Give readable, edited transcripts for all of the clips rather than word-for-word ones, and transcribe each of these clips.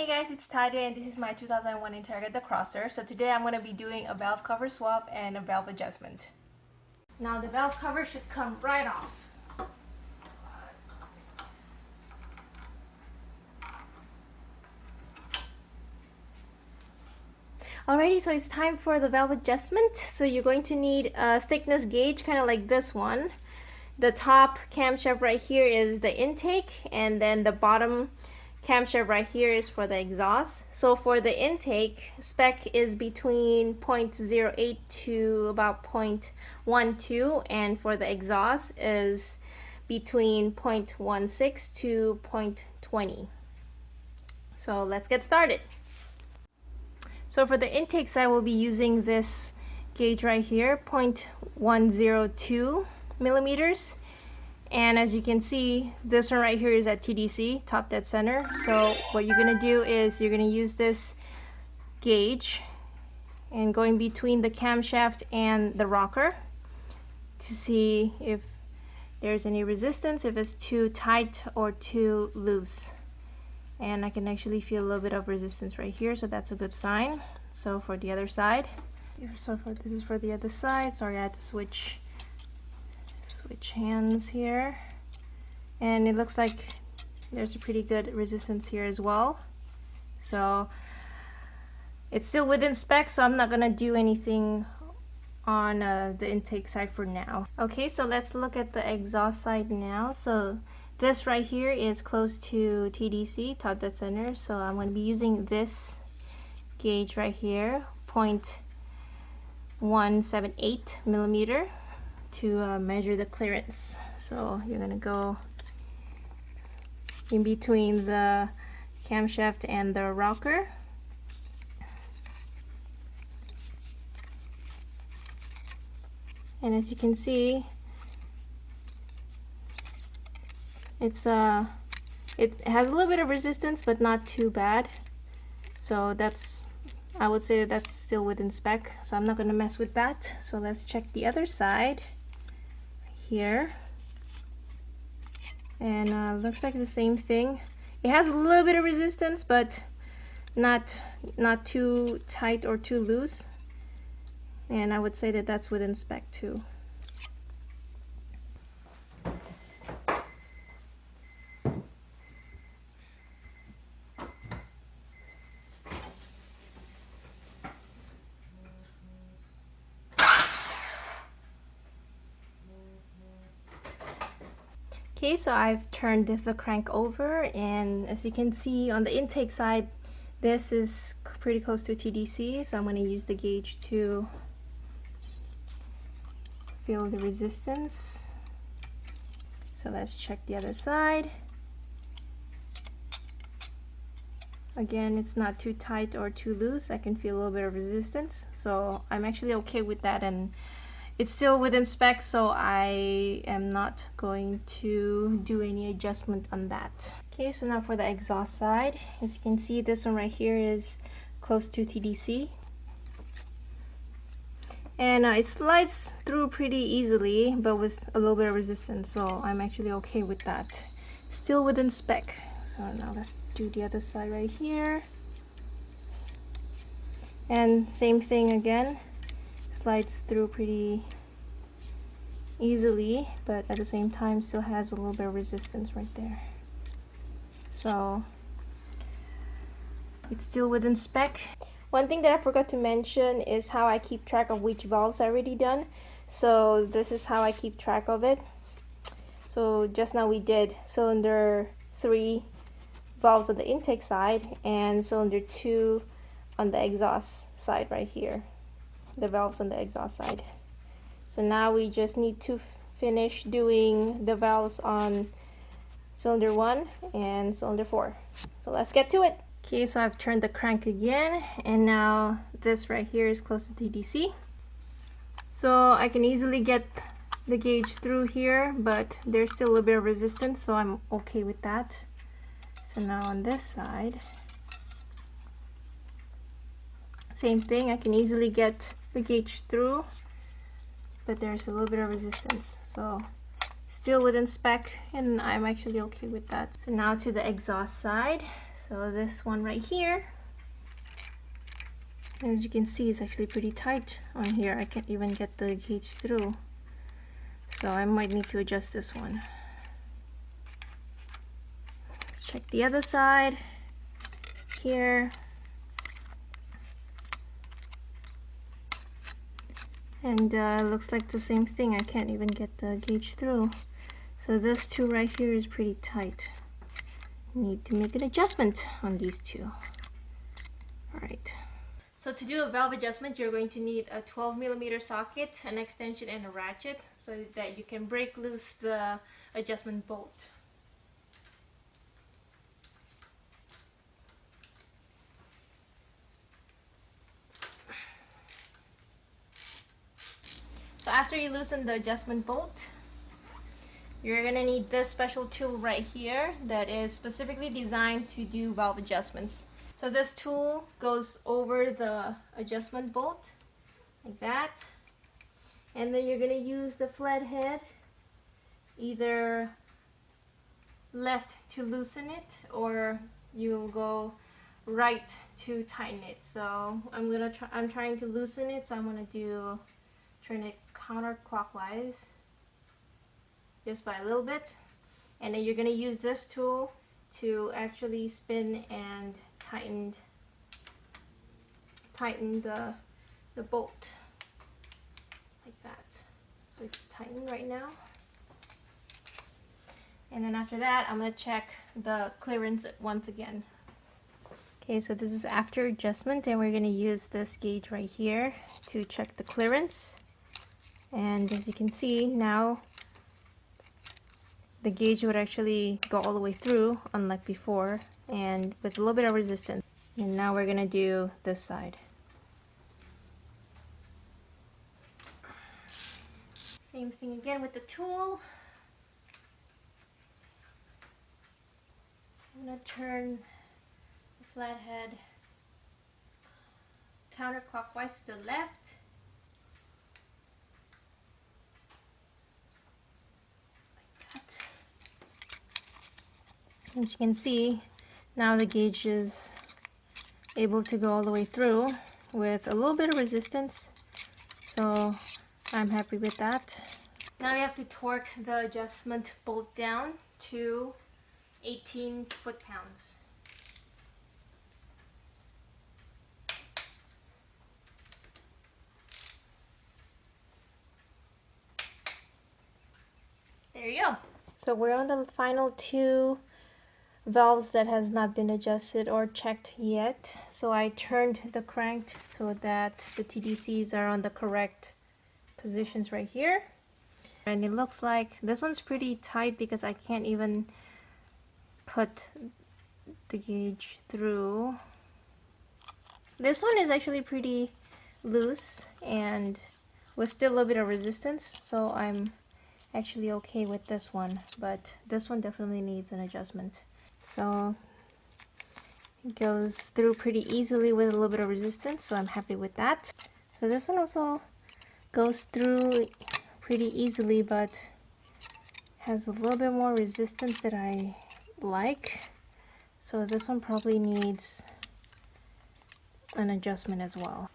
Hey guys, it's Thadya and this is my 2001 Integra the Crosser. So today I'm going to be doing a valve cover swap and a valve adjustment. Now the valve cover should come right off. Alrighty, so it's time for the valve adjustment. So you're going to need a thickness gauge, kind of like this one. The top camshaft right here is the intake, and then the bottom camshaft right here is for the exhaust. So for the intake, spec is between 0.08 to about 0.12, and for the exhaust is between 0.16 to 0.20. So let's get started. So for the intake side, we'll be using this gauge right here, 0.102 millimeters. And as you can see, this one right here is at TDC, top dead center. So what you're gonna do is you're gonna use this gauge and going between the camshaft and the rocker to see if there's any resistance, if it's too tight or too loose. And I can actually feel a little bit of resistance right here, so that's a good sign. So for the other side, this is for the other side. Sorry, I had to switch hands here, and it looks like there's a pretty good resistance here as well. So it's still within spec, so I'm not gonna do anything on the intake side for now. Okay, so let's look at the exhaust side now. So this right here is close to TDC, top dead center, so I'm going to be using this gauge right here, 0.178 millimeter, to measure the clearance. So you're going to go in between the camshaft and the rocker. And as you can see, it has a little bit of resistance, but not too bad. So I would say that's still within spec, so I'm not going to mess with that. So let's check the other side here, and looks like the same thing. It has a little bit of resistance, but not too tight or too loose, and I would say that that's within spec too. Okay, so I've turned the crank over, and as you can see on the intake side, this is pretty close to TDC, so I'm going to use the gauge to feel the resistance. So let's check the other side. Again, it's not too tight or too loose. I can feel a little bit of resistance, so I'm actually okay with that, and it's still within spec, so I am not going to do any adjustment on that. Okay, so now for the exhaust side, as you can see, this one right here is close to TDC, and it slides through pretty easily, but with a little bit of resistance, so I'm actually okay with that. Still within spec. So now let's do the other side right here, and same thing again. Slides through pretty easily, but at the same time still has a little bit of resistance right there. So it's still within spec. One thing that I forgot to mention is how I keep track of which valves I already done. So this is how I keep track of it. So just now we did cylinder 3 valves on the intake side and cylinder 2 on the exhaust side right here. The valves on the exhaust side. So now we just need to finish doing the valves on cylinder 1 and cylinder 4. So let's get to it. Okay, so I've turned the crank again, and now this right here is close to TDC. So I can easily get the gauge through here, but there's still a little bit of resistance, so I'm okay with that. So now on this side, same thing, I can easily get the gauge through, but there's a little bit of resistance, so still within spec, and I'm actually okay with that. So now to the exhaust side. So this one right here, as you can see, it's actually pretty tight on here. I can't even get the gauge through, so I might need to adjust this one. Let's check the other side here. And looks like the same thing. I can't even get the gauge through. So this two right here is pretty tight. Need to make an adjustment on these two. Alright. So to do a valve adjustment, you're going to need a 12mm socket, an extension, and a ratchet so that you can break loose the adjustment bolt. So after you loosen the adjustment bolt, you're gonna need this special tool right here that is specifically designed to do valve adjustments. So this tool goes over the adjustment bolt like that, and then you're gonna use the flathead either left to loosen it, or you'll go right to tighten it. So I'm trying to loosen it, so I'm gonna turn it counterclockwise just by a little bit, and then you're going to use this tool to actually spin and tighten the bolt like that. So it's tightened right now, and then after that I'm going to check the clearance once again. Okay, so this is after adjustment, and we're going to use this gauge right here to check the clearance. And as you can see now, the gauge would actually go all the way through, unlike before, and with a little bit of resistance. And now we're gonna do this side. Same thing again with the tool. I'm gonna turn the flathead counterclockwise to the left. Like that. As you can see, now the gauge is able to go all the way through with a little bit of resistance, so I'm happy with that. Now you have to torque the adjustment bolt down to 18 foot-pounds. There you go. So we're on the final two valves that has not been adjusted or checked yet. So I turned the crank so that the TDCs are on the correct positions right here. And it looks like this one's pretty tight because I can't even put the gauge through. This one is actually pretty loose and with still a little bit of resistance, so I'm actually okay with this one, but this one definitely needs an adjustment. So it goes through pretty easily with a little bit of resistance, so I'm happy with that. So this one also goes through pretty easily, but has a little bit more resistance that I like. So this one probably needs an adjustment as well.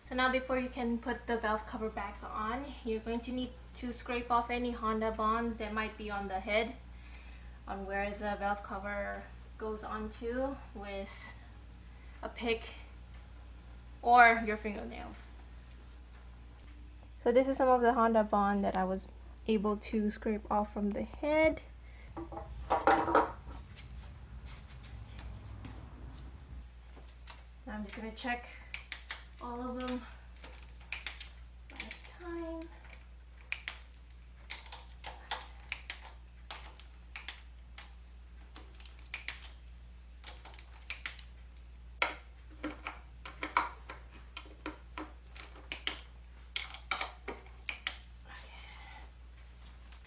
So now before you can put the valve cover back on, you're going to need to scrape off any Honda bonds that might be on the head, on where the valve cover goes onto with a pick or your fingernails. So this is some of the Honda bond that I was able to scrape off from the head. Now I'm just going to check all of them last time.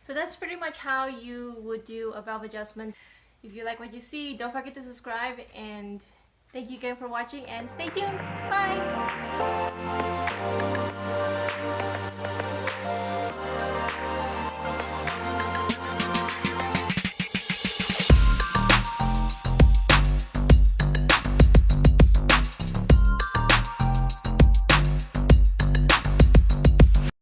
So that's pretty much how you would do a valve adjustment. If you like what you see, don't forget to subscribe, and thank you again for watching, and stay tuned. Bye!